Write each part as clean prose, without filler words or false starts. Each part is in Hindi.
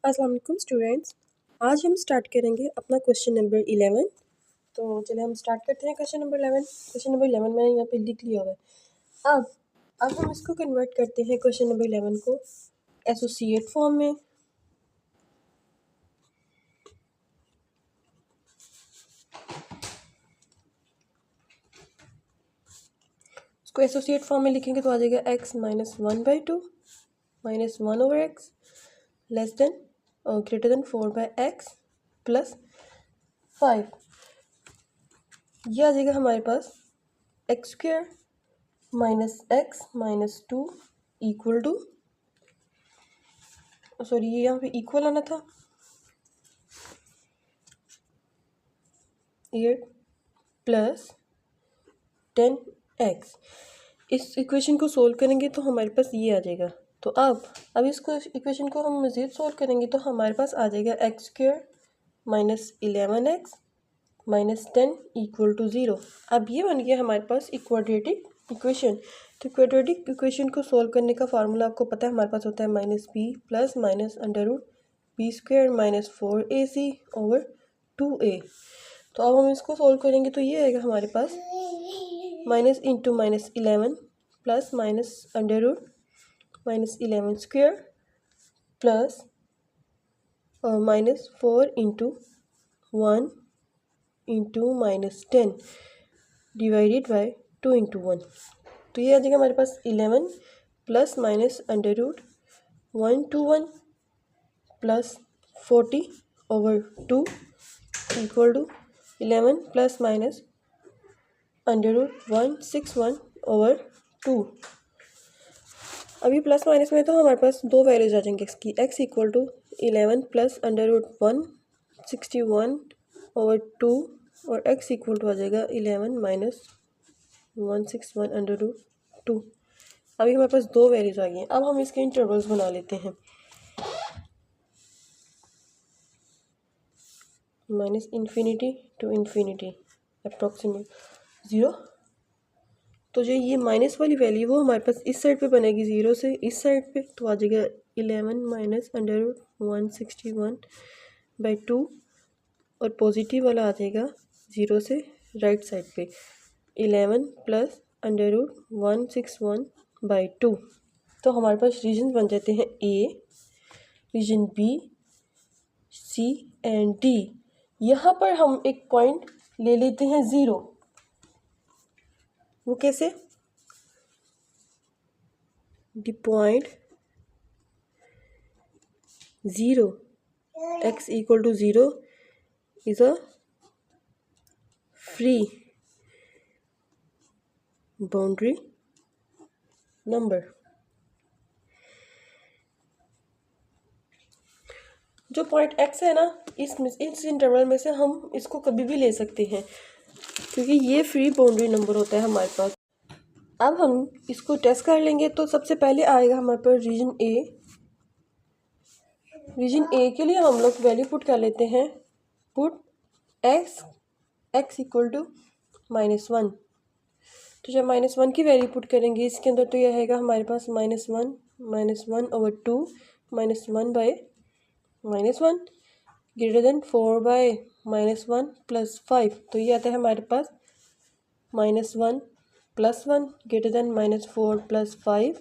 अस्सलाम वालेकुम स्टूडेंट्स। आज हम स्टार्ट करेंगे अपना क्वेश्चन नंबर 11। तो चलिए हम स्टार्ट करते हैं क्वेश्चन नंबर 11। क्वेश्चन नंबर 11 मैंने यहाँ पे लिख लिया हुआ है। अब हम इसको कन्वर्ट करते हैं क्वेश्चन नंबर 11 को एसोसिएट फॉर्म में। इसको एसोसिएट फॉर्म में लिखेंगे तो आ जाएगा x minus 1/2 minus 1/x less than और ग्रेटर देन 4/x प्लस 5। यह आ जाएगा हमारे पास x² minus x minus 2 equal to, sorry ये यहाँ पे इक्वल आना था 8 प्लस 10x। इस इक्वेशन को सोल्व करेंगे तो हमारे पास ये आ जाएगा। तो अब इसको इक्वेशन को हम मज़ीद सोल्व करेंगे तो हमारे पास आ जाएगा x² minus 11x minus 10 equal to 0। अब ये बन गया हमारे पास क्वाड्रेटिक इक्वेशन। तो क्वाड्रेटिक इक्वेशन को सोल्व करने का फार्मूला आपको पता है, हमारे पास होता है -b plus minus √b² minus 4ac over 2a। तो अब हम इसको सोल्व करेंगे तो ये आएगा हमारे पास minus into minus 11 plus minus minus 11² plus minus 4 into 1 into minus 10 divided by 2 into 1। तो ये आ जाएगा हमारे पास 11 plus minus √121 plus 40 over 2 equal to 11 plus minus √161 over 2। अभी प्लस माइनस में तो हमारे पास दो वैल्यूज आ जाएंगे इसकी, x equal to 11 plus √161 over 2 और x इक्वल टू आ जाएगा 11 माइनस 161 √2। अभी हमारे पास दो वैल्यूज आ गई हैं। अब हम इसके इंटरवल्स बना लेते हैं। Minus infinity to infinity approximate 0। तो जो ये माइनस वाली वैल्यू वो हमारे पास इस साइड पे बनेगी 0 से इस साइड पे, तो आ जाएगा 11 माइनस √161/2 और पॉजिटिव वाला आ जाएगा 0 से राइट साइड पे 11 प्लस √161/2। तो हमारे पास रीजन बन जाते हैं A, region B, C and D. यहाँ पर हम एक पॉइंट ले लेते हैं 0। वो कैसे? The point 0 x equal to 0 is a free boundary number. जो पॉइंट x है ना, इस इंटरवल में से हम इसको कभी भी ले सकते हैं क्योंकि ये फ्री बाउंड्री नंबर होता है हमारे पास। अब हम इसको टेस्ट कर लेंगे तो सबसे पहले आएगा हमारे पास रीजन ए। रीजन ए के लिए हम लोग वैल्यू पुट कर लेते हैं, पुट x इक्वल टू -1। तो जब -1 की वैल्यू पुट करेंगे इसके अंदर तो यह आएगा हमारे पास -1 ओवर 2 -1/-1 ग्रेटर देन 4/-1 प्लस 5। तो ये आता है हमारे पास -1 प्लस 1 ग्रेटर देन -4 प्लस 5।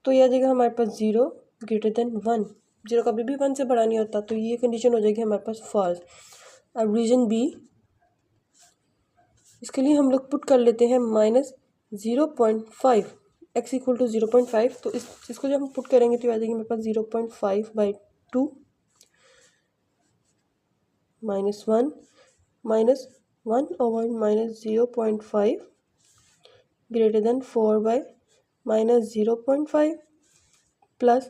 तो ये आ जाएगा हमारे पास 0 ग्रेटर देन 1। 0 कभी भी 1 से बड़ा नहीं होता, तो ये कंडीशन हो जाएगी हमारे पास फॉल्स। अब रीजन बी, इसके लिए हम लोग पुट कर लेते हैं -0.5 x इक्वल टू 0.5। तो इसको जब हम पुट करेंगे तो आ जाएगी मेरे पास 0.5/2 -1 ओवर -0.5 ग्रेटर देन 4/-0.5 प्लस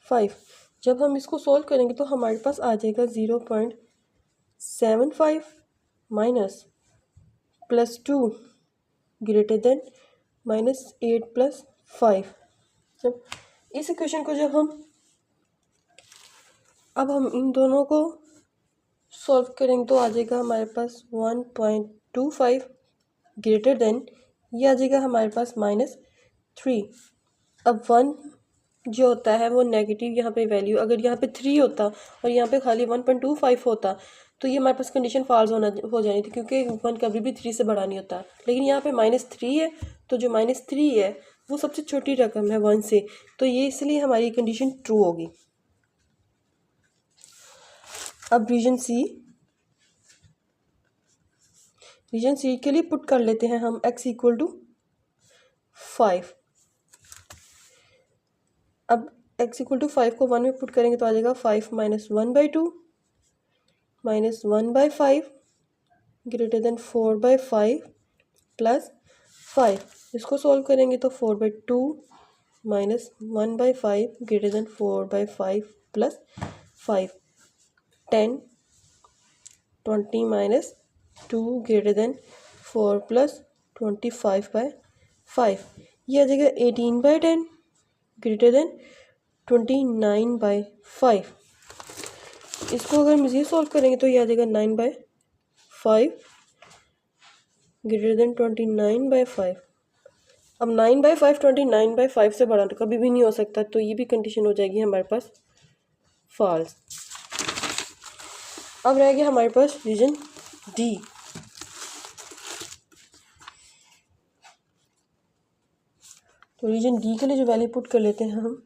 5। जब हम इसको सोल्व करेंगे तो हमारे पास आ जाएगा 0.75 minus plus 2 greater then -8 plus 5। जब इस इक्वेशन को अब हम इन दोनों को सॉल्व करेंगे तो आ जाएगा हमारे पास 1.25 ग्रेटर देन, ये आ जाएगा हमारे पास -3। अब 1 जो होता है वो नेगेटिव यहाँ पे वैल्यू, अगर यहाँ पे 3 होता और यहाँ पे खाली 1.25 होता तो ये हमारे पास कंडीशन फॉल्स हो जानी थी, क्योंकि 1 कभी भी 3 से बड़ा नहीं होता। लेकिन यहाँ पे -3 है, तो जो -3 है वो सबसे छोटी रकम है 1 से, तो ये इसलिए हमारी कंडीशन ट्रू होगी। अब रीजन सी के लिए पुट कर लेते हैं हम x = 5। अब x = 5 को 1 में पुट करेंगे तो आ जाएगा 5 - 1/2 -1/5 > 4/5 + 5। इसको सॉल्व करेंगे तो 4/2 - 1/5 > 4/5 + 5 10 20 - 2 > 4 + 25/5। ये आ जाएगा 18/10 > 29/5। इसको अगर हम इसे सॉल्व करेंगे तो ये आ जाएगा 9/5 > 29/5। अब 9/5 29/5 से बड़ा तो कभी भी नहीं हो सकता, तो ये भी कंडीशन हो जाएगी हमारे पास फॉल्स। अब रह गया हमारे पास रीजन डी। तो रीजन डी के लिए जो वैल्यू पुट कर लेते हैं हम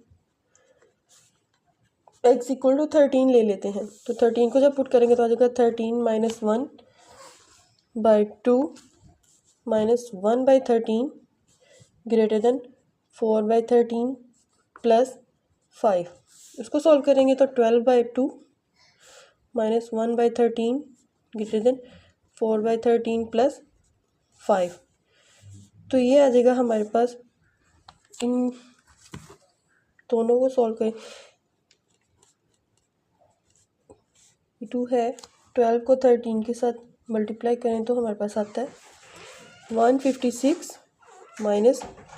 x = 13 ले लेते हैं। तो 13 को जब पुट करेंगे तो आ जाएगा 13 - 1/2 - 1/13 > 4/13 + 5। इसको सॉल्व करेंगे तो 12/2 - 1/13 > 4/13 + 5। तो ये आ जाएगा हमारे पास, इन दोनों को सॉल्व करें 2 है, 12 को 13 के साथ मल्टीप्लाई करें तो हमारे पास आता है 156 -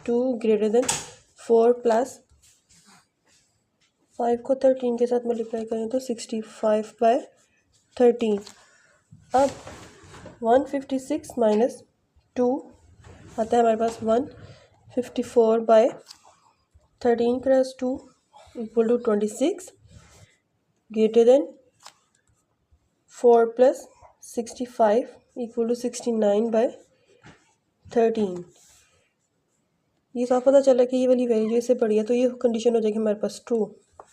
2 > 4 + 5 को 13 के साथ मल्टीप्लाई करें तो 65/13। अब 156 - 2 आता है हमारे पास 154/13 + 2 = 26 > 4 + 65 = 69/13। ये साफ पता चला कि ये वाली वैल्यू इससे बड़ी है, तो ये कंडीशन हो जाएगी हमारे पास ट्रू।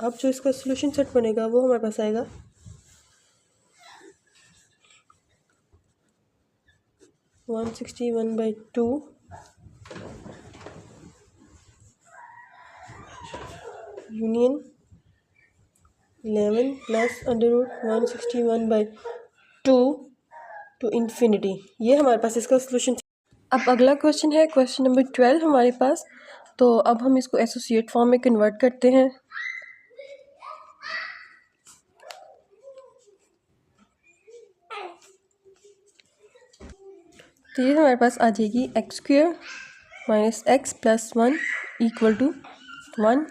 अब जो इसका सोल्यूशन सेट बनेगा वो हमारे पास आएगा 161/2 यूनियन 11 + √161/2 टू इन्फिनिटी। ये हमारे पास इसका सोल्यूशन। अब अगला क्वेश्चन है क्वेश्चन नंबर 12 हमारे पास। तो अब हम इसको एसोसिएट फॉर्म में कन्वर्ट करते हैं। तो ये हमारे पास आ जाएगी x² - x + 1 = 1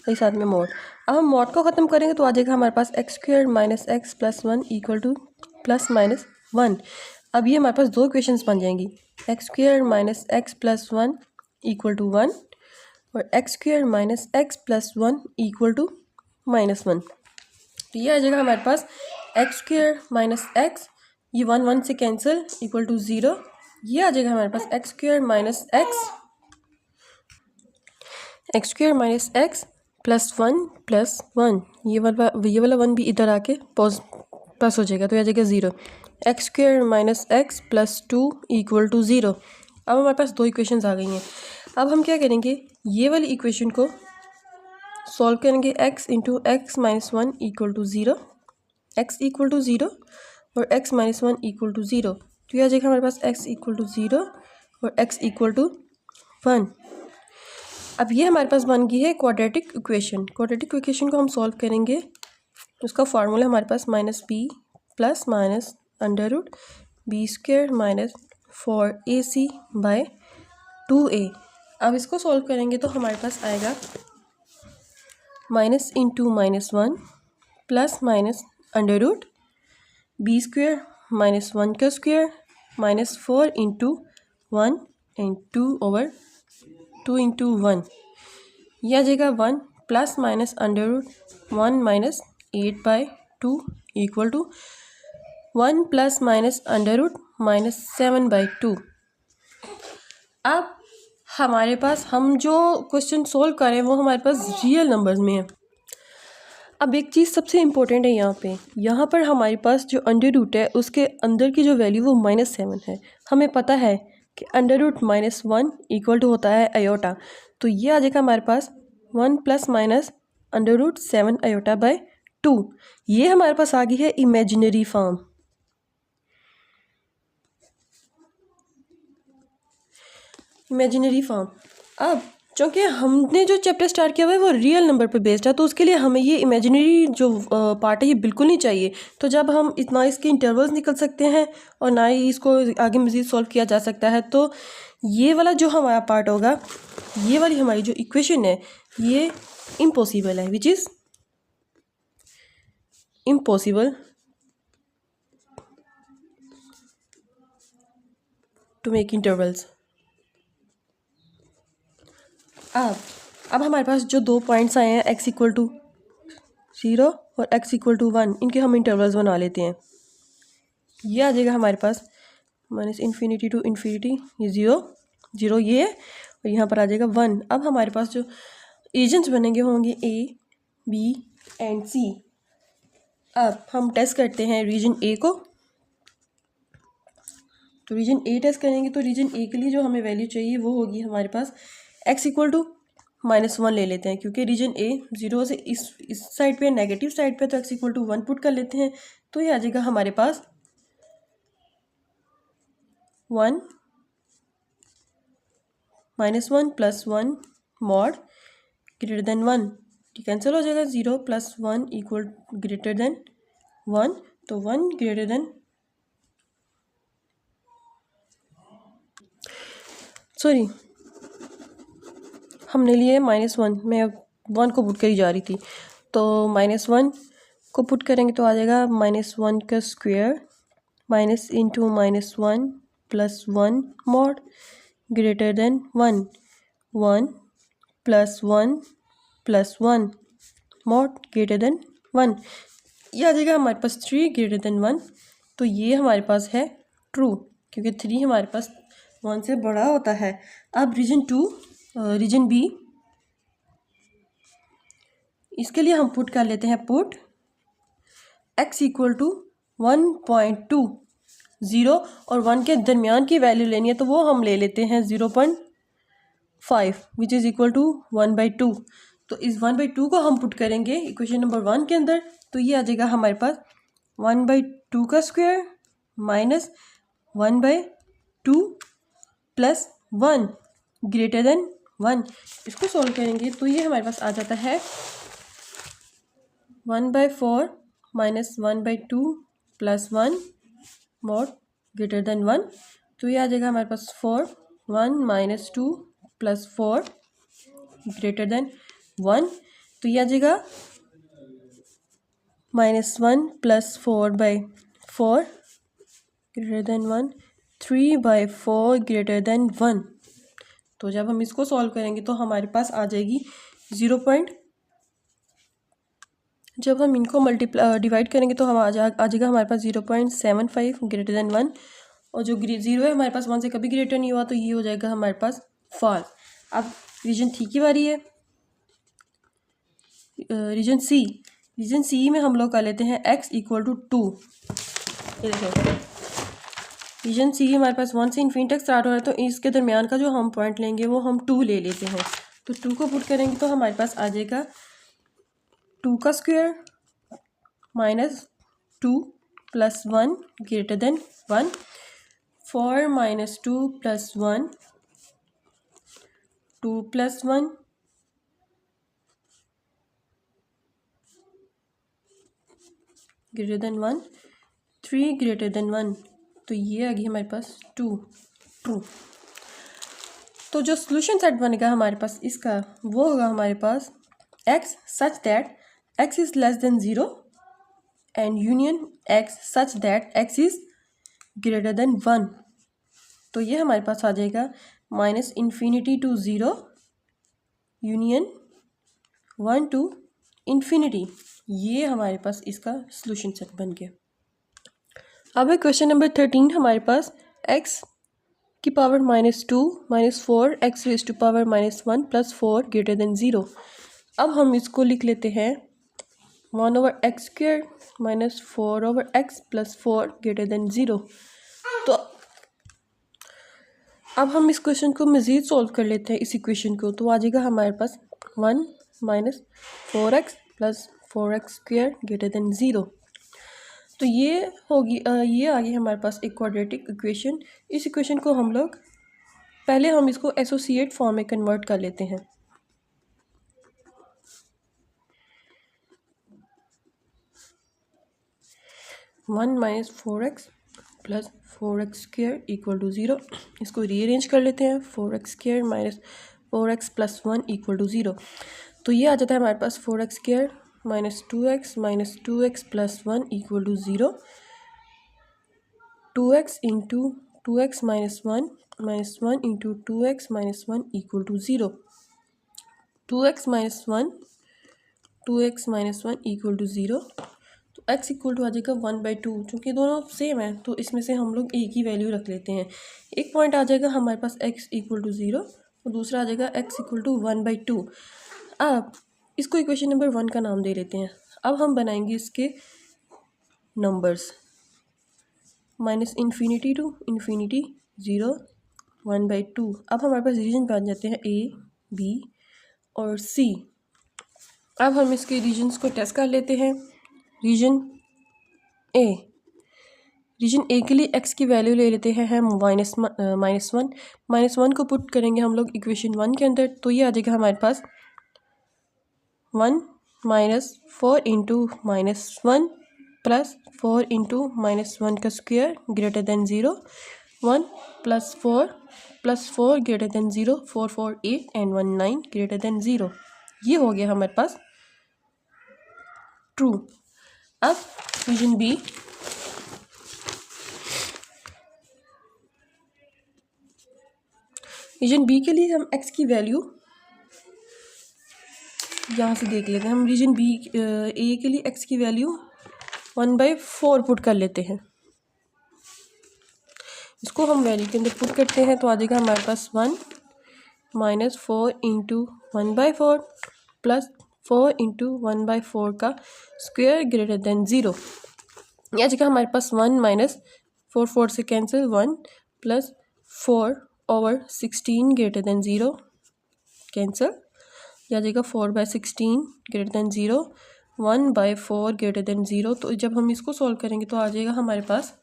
और साथ में मोड। अब हम मोड को ख़त्म करेंगे तो आ जाएगा हमारे पास x² - x + 1 = ±1। अब ये हमारे पास दो इक्वेशंस बन जाएंगी, x² - x + 1 = 1 और x² - x + 1 = -1। तो ये आ जाएगा हमारे पास x² - x, ये 1 1 से कैंसिल = 0। ये आ जाएगा हमारे पास x² - x + 1 + 1, ये वाला 1 भी इधर आके प्लस हो जाएगा, तो ये आ जाएगा 0। x² - x + 2 = 0। अब हमारे पास दो इक्वेशंस आ गई हैं। अब हम क्या करेंगे, ये वाली इक्वेशन को सॉल्व करेंगे x × x - 1 = 0, x = 0 और x - 1 = 0। तो यह आ जाएगा हमारे पास x = 0 और x = 1। अब ये हमारे पास बन गई है क्वाड्रेटिक इक्वेशन। क्वाड्रेटिक इक्वेशन को हम सॉल्व करेंगे, उसका फार्मूला हमारे पास -b + √b² - 4ac/2a। अब इसको सॉल्व करेंगे तो हमारे पास आएगा -(-1) + -√b² - 1² - 4 × 1 and 2/2 × 1। यह आ जाएगा 1 plus minus under root 1 minus 8/2 equal to 1 plus minus under root -7/2। अब हमारे पास हम जो क्वेश्चन सोल्व करें वो हमारे पास रियल नंबर्स में है। अब एक चीज़ सबसे इम्पोर्टेंट है यहाँ पर हमारे पास जो अंडर रूट है उसके अंदर की जो वैल्यू वो -7 है। हमें पता है कि अंडर रूट -1 इक्वल टू होता है आयोटा, तो ये आ जाएगा हमारे पास 1 प्लस माइनस अंडर रूट 7 आयोटा/2। ये हमारे पास आ गई है इमेजिनरी फॉर्म। अब चूँकि हमने जो चैप्टर स्टार्ट किया हुआ है वो रियल नंबर पे बेस्ड है, तो उसके लिए हमें ये इमेजिनरी जो पार्ट है ये बिल्कुल नहीं चाहिए। तो जब हम इतना इसके इंटरवल्स निकल सकते हैं और ना ही इसको आगे मज़ीद सॉल्व किया जा सकता है, तो ये वाला जो हमारा पार्ट होगा, ये वाली हमारी जो इक्वेशन है ये इम्पॉसिबल है, which is impossible to make intervals. अब हमारे पास जो 2 पॉइंट्स आए हैं x इक्वल टू 0 और x इक्वल टू 1, इनके हम इंटरवल्स बना लेते हैं। ये आ जाएगा हमारे पास -∞ to ∞, ये 0 ये है, और यहाँ पर आ जाएगा 1। अब हमारे पास जो रीजन्स बनेंगे होंगे A, B एंड C। अब हम टेस्ट करते हैं रीजन A को। तो रीजन A टेस्ट करेंगे, तो रीजन A के लिए जो हमें वैल्यू चाहिए वो होगी हमारे पास x इक्वल टू -1 ले लेते हैं, क्योंकि रीजन A 0 से इस साइड पे नेगेटिव साइड पे, तो x इक्वल टू 1 पुट कर लेते हैं। तो ये आ जाएगा हमारे पास 1 -1 + 1 मॉड ग्रेटर देन 1, कैंसिल हो जाएगा। 0 + 1 इक्वल ग्रेटर देन 1, तो 1 ग्रेटर देन हमने लिए -1, मैं 1 को पुट करी जा रही थी, तो -1 को पुट करेंगे तो आ जाएगा -1 का square minus into -1 + 1 mod greater than 1, 1 + 1 + 1 mod greater than 1। ये आ जाएगा हमारे पास 3 ग्रेटर देन 1। तो ये हमारे पास है ट्रू, क्योंकि 3 हमारे पास 1 से बड़ा होता है। अब रीजन बी, इसके लिए हम पुट कर लेते हैं पुट x इक्वल टू 1.2, 0 और 1 के दरमियान की वैल्यू लेनी है, तो वो हम ले लेते हैं 0.5 विच इज़ इक्वल टू 1/2। तो इस 1/2 को हम पुट करेंगे इक्वेशन नंबर 1 के अंदर, तो ये आ जाएगा हमारे पास 1/2 का स्क्वायर माइनस 1/2 + 1 ग्रेटर देन 1। इसको सॉल्व करेंगे तो ये हमारे पास आ जाता है 1/4 माइनस 1/2 + 1 मॉड ग्रेटर देन 1। तो ये आ जाएगा हमारे पास 4, 1 - 2 + 4 ग्रेटर देन 1। तो ये आ जाएगा -1 + 4/4 ग्रेटर देन 1, 3/4 ग्रेटर देन 1। तो जब हम इसको सॉल्व करेंगे तो हमारे पास आ जाएगी जब हम इनको डिवाइड करेंगे तो हम आ जाएगा हमारे पास 0.75 ग्रेटर देन 1, और जो 0 है हमारे पास 1 से कभी ग्रेटर नहीं हुआ, तो ये हो जाएगा हमारे पास फॉल्स। अब रीजन थी की बारी है, रीजन सी में हम लोग कर लेते हैं x इक्वल टू 2। ये देखें, रीजन सी हमारे पास 1 से इन्फिनिटी तक स्टार्ट हो रहा है, तो इसके दरमियान का जो हम पॉइंट लेंगे वो हम 2 ले लेते हैं। तो 2 को पुट करेंगे तो हमारे पास आ जाएगा 2 का square minus 2 + 1 greater then 1, 4 - 2 + 1, 2 + 1 greater then 1, 3 greater than 1। तो ये आ गई हमारे पास 2 ट्रू। तो जो सोल्यूशन सेट बनेगा हमारे पास इसका वो होगा हमारे पास x such that x is less than 0 and union x such that x is greater then 1। तो ये हमारे पास आ जाएगा -∞ to 0 यूनियन 1 to इन्फिनिटी। ये हमारे पास इसका सॉल्यूशन सेट बन गया। अब है क्वेश्चन नंबर 13 हमारे पास x की power -2 -4 x raise to power -1 + 4 greater than 0। अब हम इसको लिख लेते हैं 1/x² -4/x + 4 ग्रेटर देन 0। तो अब हम इस क्वेश्चन को मज़ीद सॉल्व कर लेते हैं इस इक्वेशन को। तो आ जाएगा हमारे पास 1 - 4x + 4x² ग्रेटर देन 0। तो ये होगी ये आ गई हमारे पास एक क्वाड्रेटिक इक्वेशन। इस इक्वेशन को हम लोग पहले हम इसको एसोसिएट फॉर्म में कन्वर्ट कर लेते हैं। 1 - 4x + 4x² = 0। इसको रीअरेंज कर लेते हैं। 4x² - 4x + 1 = 0। तो ये आ जाता है हमारे पास 4x² - 2x - 2x + 1 = 0। 2x × 2x - 1 - 1 × 2x - 1 = 0। 2x - 1 2x - 1 = 0। तो x = आ जाएगा 1/2। चूँकि दोनों सेम है तो इसमें से हम लोग एक ही वैल्यू रख लेते हैं। एक पॉइंट आ जाएगा हमारे पास x = 0 और दूसरा आ जाएगा x = 1/2। अब इसको इक्वेशन नंबर 1 का नाम दे लेते हैं। अब हम बनाएंगे इसके नंबर्स -∞ to ∞, 0, 1/2। अब हमारे पास रीजन बन जाते हैं a, b और c। अब हम इसके रीजन्स को टेस्ट कर लेते हैं। रीजन ए के लिए x की वैल्यू ले लेते हैं हम -1। -1 को पुट करेंगे हम लोग इक्वेशन 1 के अंदर। तो ये आ जाएगा हमारे पास 1 - 4 × -1 + 4 × -1 का square greater than 0। 1 + 4 + 4 greater than 0। 4 4 8 and 1 9 greater than 0। ये हो गया हमारे पास ट्रू। अब रीजन बी, रीजन बी के लिए हम x की वैल्यू यहाँ से देख लेते हैं। हम रीजन बी ए के लिए x की वैल्यू 1/4 पुट कर लेते हैं। इसको हम वैल्यू के अंदर पुट करते हैं तो आ जाएगा हमारे पास 1 - 4 × 1/4 + 4 × 1/4 का स्क्वायर ग्रेटर देन 0। यह आ जाएगा हमारे पास 1 - 4 4 से कैंसिल 1 + 4/16 ग्रेटर देन 0 कैंसिल। यह आ जाएगा 4/16 ग्रेटर देन 0, 1/4 ग्रेटर देन 0। तो जब हम इसको सॉल्व करेंगे तो आ जाएगा हमारे पास,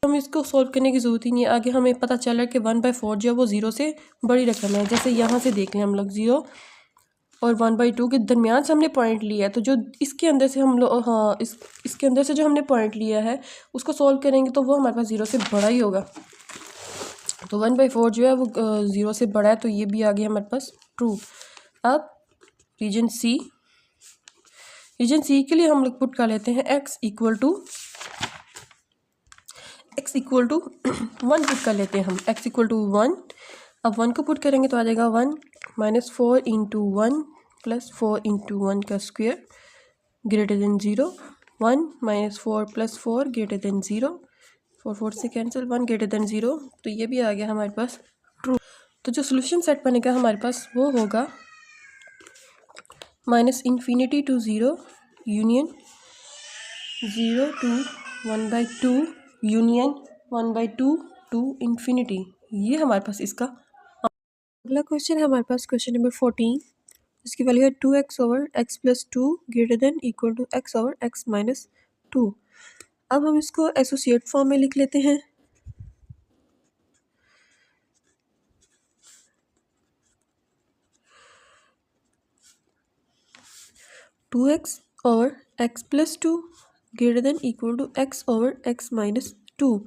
हम इसको सॉल्व करने की ज़रूरत ही नहीं है। आगे हमें पता चल रहा है कि 1/4 जो है वो 0 से बड़ी रकम है। जैसे यहाँ से देख लें हम लोग 0 और 1/2 के दरमियान से हमने पॉइंट लिया है। तो जो इसके अंदर से हम लोग इसके अंदर से जो हमने पॉइंट लिया है उसको सॉल्व करेंगे तो वो हमारे पास 0 से बड़ा ही होगा। तो 1/4 जो है वो 0 से बड़ा है। तो ये भी आ गया हमारे पास ट्रू। अब रीजन सी, रीजन सी के लिए हम लोग पुट कर लेते हैं x = 1 पुट कर लेते हैं हम। x = 1। अब 1 को पुट करेंगे तो आ जाएगा 1 - 4 × 1 + 4 × 1 का square greater than 0। 1 - 4 + 4 greater than 0। 4 4 से कैंसिल 1 ग्रेटर देन 0। तो ये भी आ गया हमारे पास ट्रू। तो जो सोल्यूशन सेट बनेगा हमारे पास वो होगा -∞ to 0 union 0 to 1/2 union 1/2 to ∞। ये हमारे पास इसका अगला क्वेश्चन है हमारे पास क्वेश्चन नंबर 14। इसकी वैल्यू है 2x/x + 2 greater than equal to x/x - 2। अब हम इसको एसोसिएट फॉर्म में लिख लेते हैं। Two x over x + 2 greater than equal to x/x - 2।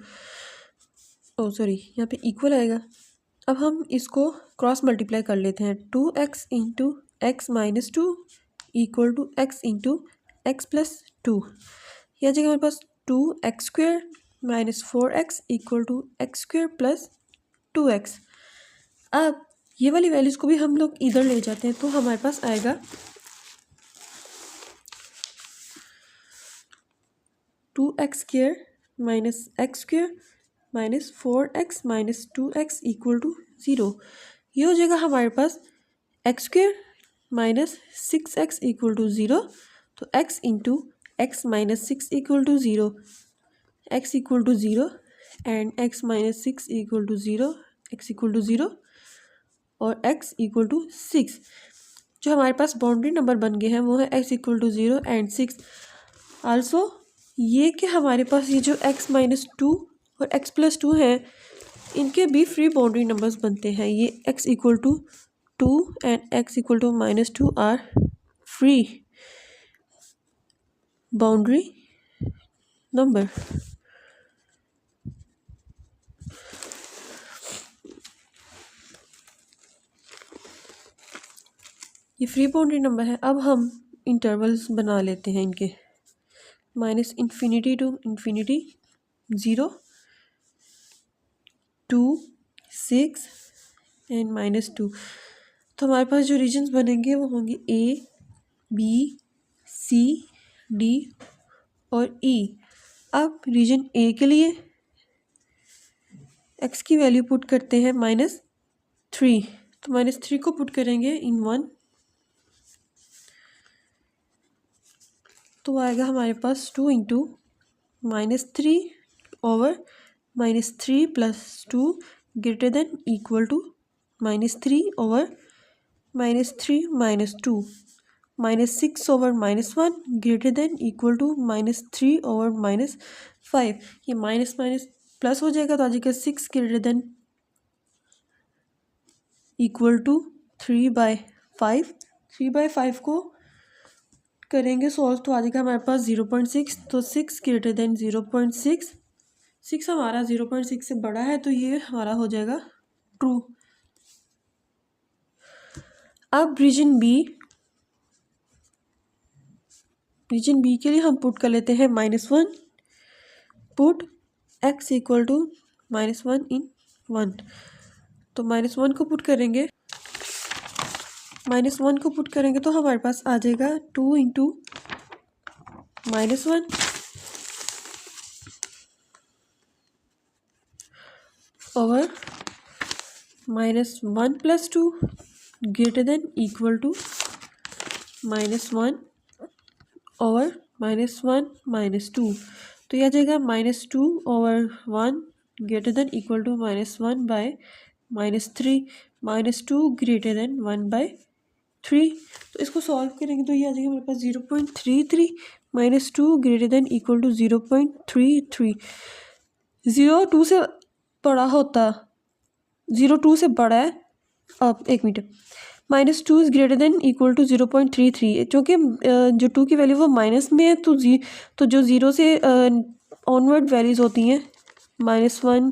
Oh sorry, यहाँ पे इक्वल आएगा। अब हम इसको क्रॉस मल्टीप्लाई कर लेते हैं। 2x × x - 2 equal to x × x + 2। यह आ जाएगा हमारे पास 2x² - 4x equal to x² + 2x। अब ये वाली वैल्यूज़ को भी हम लोग इधर ले जाते हैं तो हमारे पास आएगा 2x² minus x² minus 4x minus 2x equal to 0। ये हो जाएगा हमारे पास x² minus 6x equal to 0। तो x into x minus 6 equal to 0, x equal to 0 and x minus 6 equal to 0, x equal to 0 और x इक्वल टू 6। जो हमारे पास बाउंड्री नंबर बन गए हैं वो है x equal to 0 and 6। Also ये कि हमारे पास ये जो x माइनस 2 और x प्लस 2 है इनके भी फ्री बाउंड्री नंबर्स बनते हैं। ये x equal to 2 and x equal to minus 2 are free boundary number. ये फ्री बाउंड्री नंबर है। अब हम इंटरवल्स बना लेते हैं इनके, minus infinity to infinity, 0, 2, 6 and minus 2। तो हमारे पास जो रीजन्स बनेंगे वो होंगे A, B, C, D और E। अब रीजन A के लिए x की वैल्यू पुट करते हैं -3। तो -3 को पुट करेंगे इन 1 तो आएगा हमारे पास 2 into -3 over -3 plus 2 greater than equal to -3 over -3 minus 2, -6 over -1 greater than equal to -3 over -5। ये माइनस माइनस प्लस हो जाएगा तो आ जाएगा 6 ग्रेटर देन इक्वल टू 3/5। 3/5 को करेंगे सॉल्व तो आ जाएगा हमारे पास 0.6। तो 6 ग्रेटर देन 0.6, 6 हमारा 0.6 से बड़ा है तो ये हमारा हो जाएगा ट्रू। अब रीजन बी के लिए हम पुट कर लेते हैं -1, पुट x इक्वल टू -1 इन 1। तो -1 को पुट करेंगे, -1 को पुट करेंगे तो हमारे पास आ जाएगा 2 into -1 over -1 plus 2 greater than equal to -1 over -1 minus 2। तो यह आ जाएगा -2 over 1 greater than equal to -1 by -3, -2 greater than 1/3। तो इसको सॉल्व करेंगे तो ये आ जाएगा हमारे पास 0.33 -2 ग्रेटर देन इक्वल टू 0.33। 0 2 से बड़ा होता, 0 2 से बड़ा है। अब एक minute, -2 is greater than equal to 0.33, क्योंकि जो 2 की वैल्यू वो माइनस में है तो जो 0 से ऑनवर्ड वैल्यूज़ होती हैं -1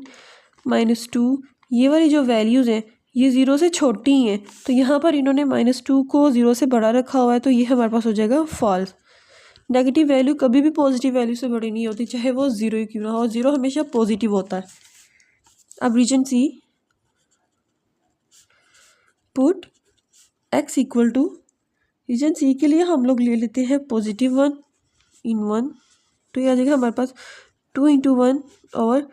-2 ये वाली जो वैल्यूज़ हैं ये 0 से छोटी हैं। तो यहाँ पर इन्होंने -2 को 0 से बड़ा रखा हुआ है तो ये हमारे पास हो जाएगा फॉल्स। नेगेटिव वैल्यू कभी भी पॉजिटिव वैल्यू से बड़ी नहीं होती, चाहे वो 0 ही क्यों ना हो, 0 हमेशा पॉजिटिव होता है। अब region C, put x equal to, region C के लिए हम लोग ले लेते हैं +1 इन 1। तो ये आ जाएगा हमारे पास 2 इंटू 1 और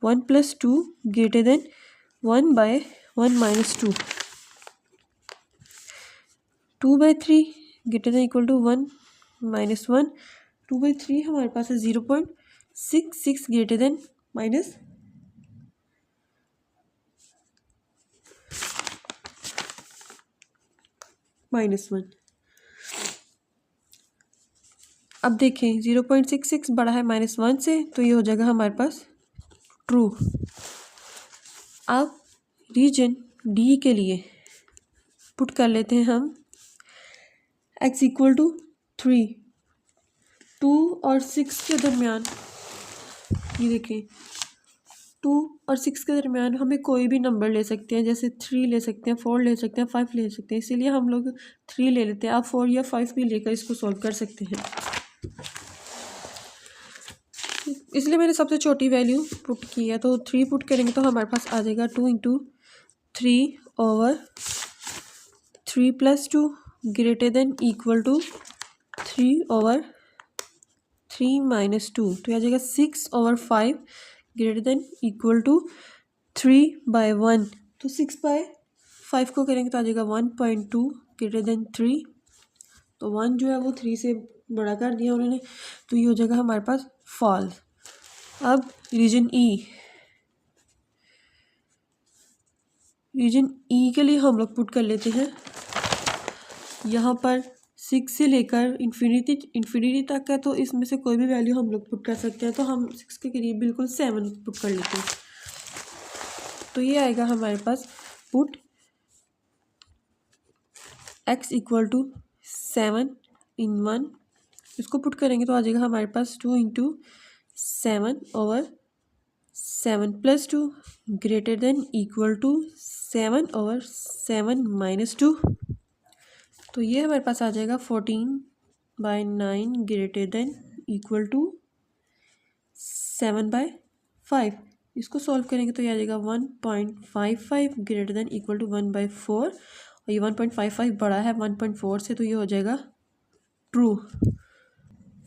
1 plus 2 greater than 1/1 minus 2, 2/3 greater than equal to 1 minus 1, 2/3 हमारे पास है 0.66 ग्रेटर देन -1। अब देखें 0.66 बड़ा है -1 से तो ये हो जाएगा हमारे पास ट्रू। अब रीजन डी के लिए पुट कर लेते हैं हम x इक्वल टू 3, 2 और 6 के दरमियान, ये देखें 2 और 6 के दरमियान हमें कोई भी नंबर ले सकते हैं, जैसे 3 ले सकते हैं, 4 ले सकते हैं, 5 ले सकते हैं, इसीलिए हम लोग 3 ले लेते हैं। आप 4 या 5 भी लेकर इसको सॉल्व कर सकते हैं, इसलिए मैंने सबसे छोटी वैल्यू पुट की है। तो 3 पुट करेंगे तो हमारे पास आ जाएगा 2 into 3 over 3 + 2 greater than equal to 3 over 3 - 2, तो आ जाएगा 6/5 ग्रेटर देन इक्वल टू 3/1, तो 6/5 को करेंगे तो आ जाएगा 1.2 ग्रेटर देन 3, तो 1 जो है वो 3 से बड़ा कर दिया उन्होंने, तो ये हो जाएगा हमारे पास फॉल्स। अब रीजन ई के लिए हम लोग पुट कर लेते हैं, यहाँ पर 6 से लेकर इन्फिनिटी तक है, तो इसमें से कोई भी वैल्यू हम लोग पुट कर सकते हैं, तो हम 6 के करीब बिल्कुल 7 पुट कर लेते हैं, तो ये आएगा हमारे पास पुट x = 7 in 1, इसको पुट करेंगे तो आ जाएगा हमारे पास 2 × 7/7 + 2 ग्रेटर देन इक्वल टू 7/7 - 2, तो ये हमारे पास आ जाएगा 14/9 ग्रेटर देन इक्वल टू 7/5, इसको सॉल्व करेंगे तो ये आ जाएगा 1.55 ग्रेटर देन इक्वल टू 1/4, और ये 1.55 बड़ा है 1.4 से, तो ये हो जाएगा ट्रू।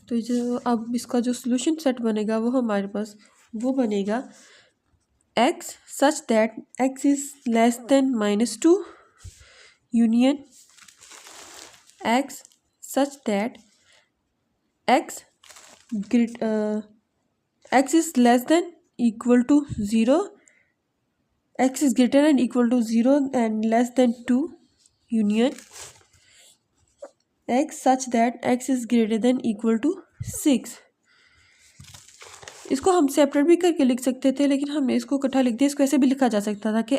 तो जो अब इसका जो सोल्यूशन सेट बनेगा वो हमारे पास वो बनेगा x such that x is less than -2 union x such that x is less than equal to 0, x is greater than equal to 0 and less than 2 union x such that x is greater than equal to 6। इसको हम सेपरेट भी करके लिख सकते थे, लेकिन हमने इसको इकट्ठा लिख दिया। इसको ऐसे भी लिखा जा सकता था कि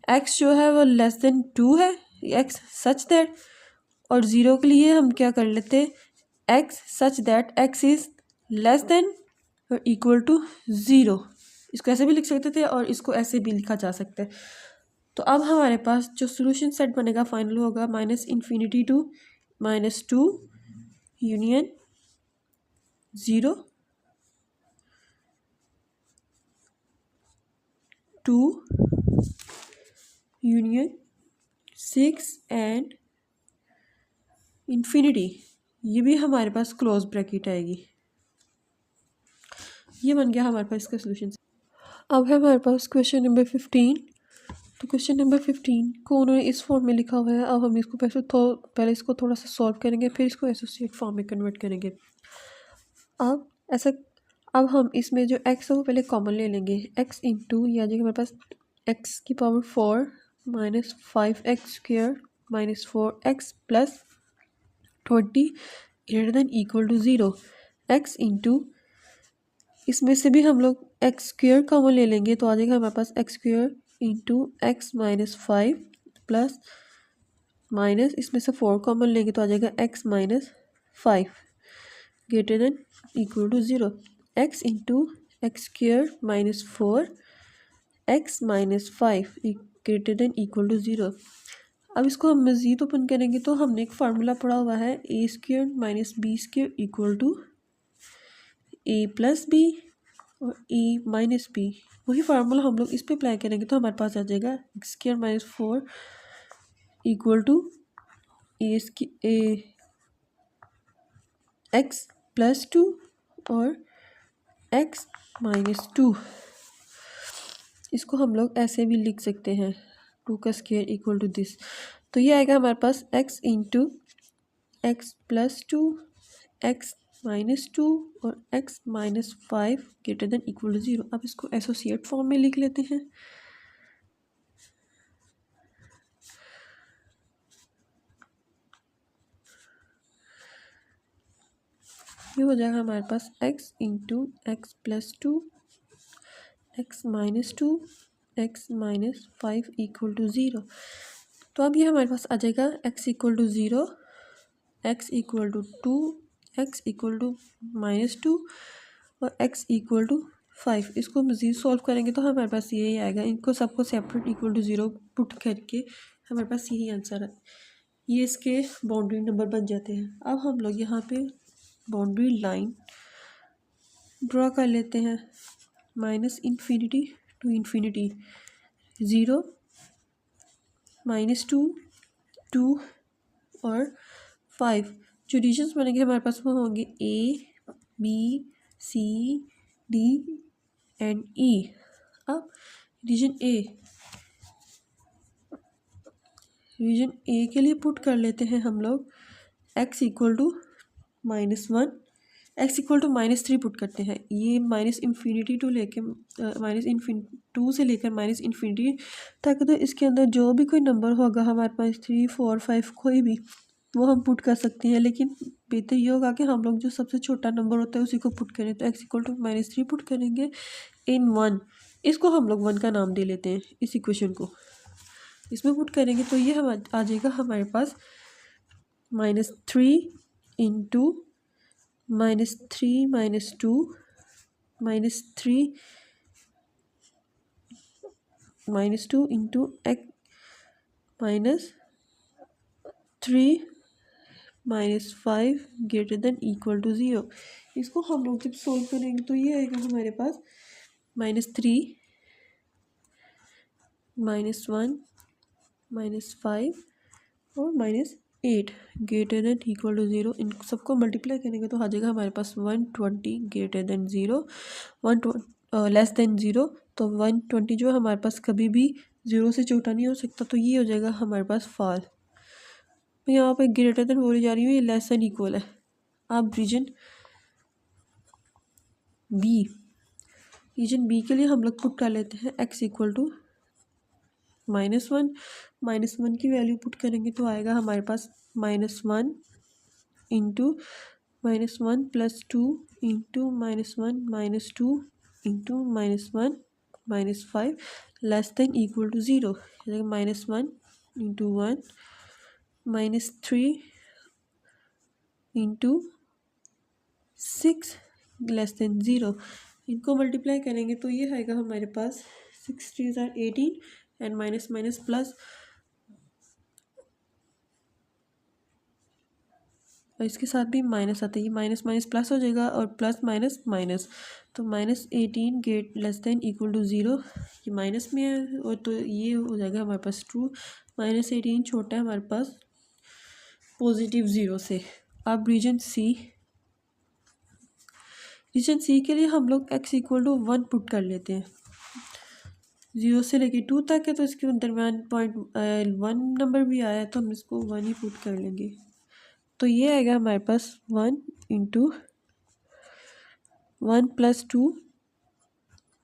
x जो है वो लेस देन 2 है, x सच दैट, और 0 के लिए हम क्या कर लेते, x such that x is less than और इक्वल टू 0, इसको ऐसे भी लिख सकते थे और इसको ऐसे भी लिखा जा सकता है। तो अब हमारे पास जो सोल्यूशन सेट बनेगा फाइनल होगा -∞ to -2 union 0 2 union 6 and infinity, ये भी हमारे पास क्लोज ब्रैकेट आएगी। ये बन गया हमारे पास इसका सोल्यूशन। अब है हमारे पास क्वेश्चन नंबर 15। तो क्वेश्चन नंबर 15 को उन्होंने इस फॉर्म में लिखा हुआ है। अब हम इसको पहले इसको थोड़ा सा सॉल्व करेंगे, फिर इसको एसोसिएट फॉर्म में कन्वर्ट करेंगे। अब हम इसमें जो x है वो पहले कॉमन ले लेंगे, x इंटू ये आ जाएगा हमारे पास x⁴ -5x² -4x + 20 greater than equal to 0, x into इसमें से भी हम लोग x² कॉमन ले लेंगे, तो आ जाएगा हमारे पास x² into x - 5 plus minus इसमें से 4 कॉमन लेंगे तो आ जाएगा x - 5 greater than equal to 0, x into x² - 4 x - 5 greater than equal to 0। अब इसको हम मज़ीद ओपन करेंगे तो हमने एक फार्मूला पढ़ा हुआ है a² - b² equal to a + b और a - b, वही फार्मूला हम लोग इस पे अप्लाई करेंगे तो हमारे पास आ जाएगा x² - 4 इक्वल टू x + 2 और x - 2, इसको हम लोग ऐसे भी लिख सकते हैं 2 का स्क्वायर इक्वल टू दिस, तो ये आएगा हमारे पास x इंटू x + 2 x - 2 और x - 5 greater than equal to 0। अब इसको एसोसिएट फॉर्म में लिख लेते हैं। ये हो जाएगा हमारे पास x into x + 2 x - 2 x - 5 equal to 0। तो अब ये हमारे पास आ जाएगा x equal to 0, x equal to 2 x equal to -2 और x इक्वल टू 5। इसको मज़ीद सॉल्व करेंगे तो हमारे पास यही आएगा। इनको सबको सेपरेट इक्वल टू 0 पुट करके हमारे पास यही आंसर है। ये इसके बाउंड्री नंबर बन जाते हैं। अब हम लोग यहाँ पे बाउंड्री लाइन ड्रॉ कर लेते हैं -∞ to ∞, 0 -2, 2 और 5। जो रीजन्स बनेंगे हमारे पास वो होंगे A, B, C, D and E। अब रीजन ए के लिए पुट कर लेते हैं हम लोग x equal to -1, x equal to -3 put करते हैं। ये -इन्फिनिटी टू लेके -2 से लेकर -इन्फिनिटी तक, तो इसके अंदर जो भी कोई नंबर होगा हमारे पास 3, 4, 5 कोई भी, वो हम पुट कर सकते हैं। लेकिन बेहतर ये होगा कि हम लोग जो सबसे छोटा नंबर होता है उसी को पुट करें। तो x इक्वल टू -3 पुट करेंगे इन 1। इसको हम लोग 1 का नाम दे लेते हैं। इस इक्वेशन को इसमें पुट करेंगे तो ये हम आ जाएगा हमारे पास -3 into -3 -2 -3 -2 into x -3 -5 greater than equal to 0। इसको हम लोग जब सोल्व करेंगे तो ये आएगा हमारे पास -3 -1 -5 और -8 ग्रेटर देन इक्वल टू 0। इन सबको मल्टीप्लाई करेंगे तो आ जाएगा हमारे पास 120 ग्रेटर देन 0, 1 लेस देन 0। तो 120 जो है हमारे पास कभी भी 0 से छोटा नहीं हो सकता, तो ये हो जाएगा हमारे पास फॉल्स। तो यहाँ पे ग्रेटर देन बोली जा रही है, ये लेस देन इक्वल है। अब रीजन बी के लिए हम लोग पुट कर लेते हैं x इक्वल टू -1। -1 की वैल्यू पुट करेंगे तो आएगा हमारे पास -1 into -1 + 2 into -1 - 2 into -1 -5 less than equal to 0। -1 into 1 -3 into 6 less than 0। इनको मल्टीप्लाई करेंगे तो ये आएगा हमारे पास 6 3 = 18 एंड माइनस प्लस, और इसके साथ भी माइनस आता है। ये माइनस प्लस हो जाएगा और प्लस माइनस, तो -18 get less than equal to 0। ये माइनस में है और तो ये हो जाएगा हमारे पास ट्रू। -18 छोटा है हमारे पास पॉजिटिव 0 से। अब रीजन सी के लिए हम लोग x इक्वल टू 1 पुट कर लेते हैं। 0 से लेके 2 तक है, तो इसके दरम्यान 0.1 नंबर भी आया तो हम इसको 1 ही पुट कर लेंगे। तो ये आएगा हमारे पास 1 into 1 + 2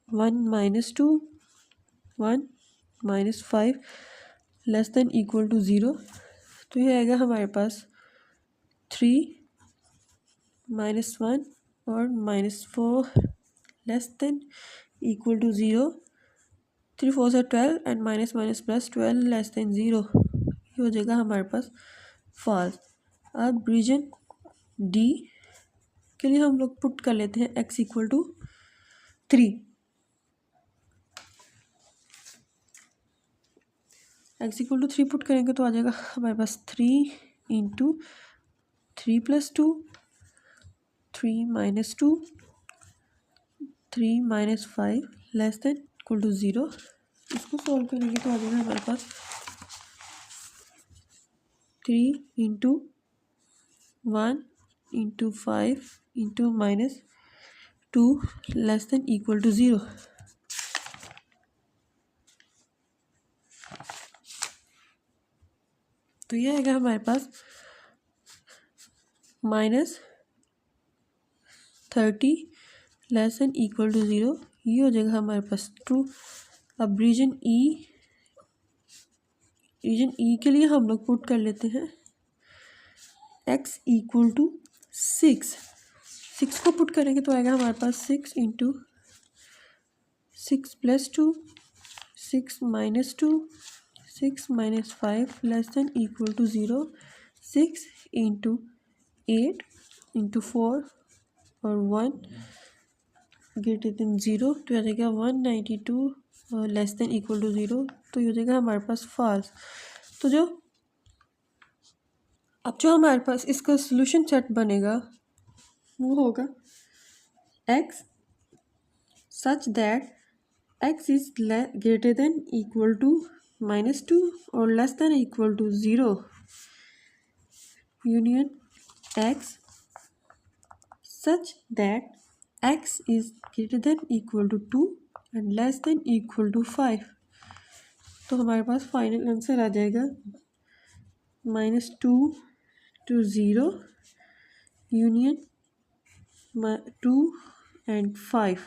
1 - 2 1 -5 less than equal to 0। तो ये आएगा हमारे पास 3 -1 और -4 less than equal to 0। 3 4 = 12 and minus plus 12 less than 0। ये हो जाएगा हमारे पास फॉल्स। अब रीजन डी के लिए हम लोग पुट कर लेते हैं x equal to 3। x equal to 3 put करेंगे तो आ जाएगा हमारे पास 3 into 3 + 2 3 - 2 3 - 5 less than equal to 0। इसको सॉल्व करेंगे तो आ जाएगा हमारे पास 3 into 1 into 5 into -2 less than equal to 0। तो ये आएगा हमारे पास -30 लेस देन इक्वल टू 0। ये हो जाएगा हमारे पास ट्रू। अब रीजन ई के लिए हम लोग पुट कर लेते हैं x इक्वल टू 6। 6 को पुट करेंगे तो आएगा हमारे पास 6 into 6 + 2 6 - 2 6 - 5 less than equal to 0। 6 into 8 into 4 और 1 ग्रेटर देन 0। तो आ जाएगा 192 लेस देन इक्वल टू 0। तो ये हो जाएगा हमारे पास फॉल्स। तो जो हमारे पास इसका सोल्यूशन सेट बनेगा वो होगा x such that x is greater than equal to -2 और less than equal to 0 union x such that x is greater than equal to 2 and less than equal to 5। तो हमारे पास फाइनल आंसर आ जाएगा -2 to 0 यूनियन 2 and 5।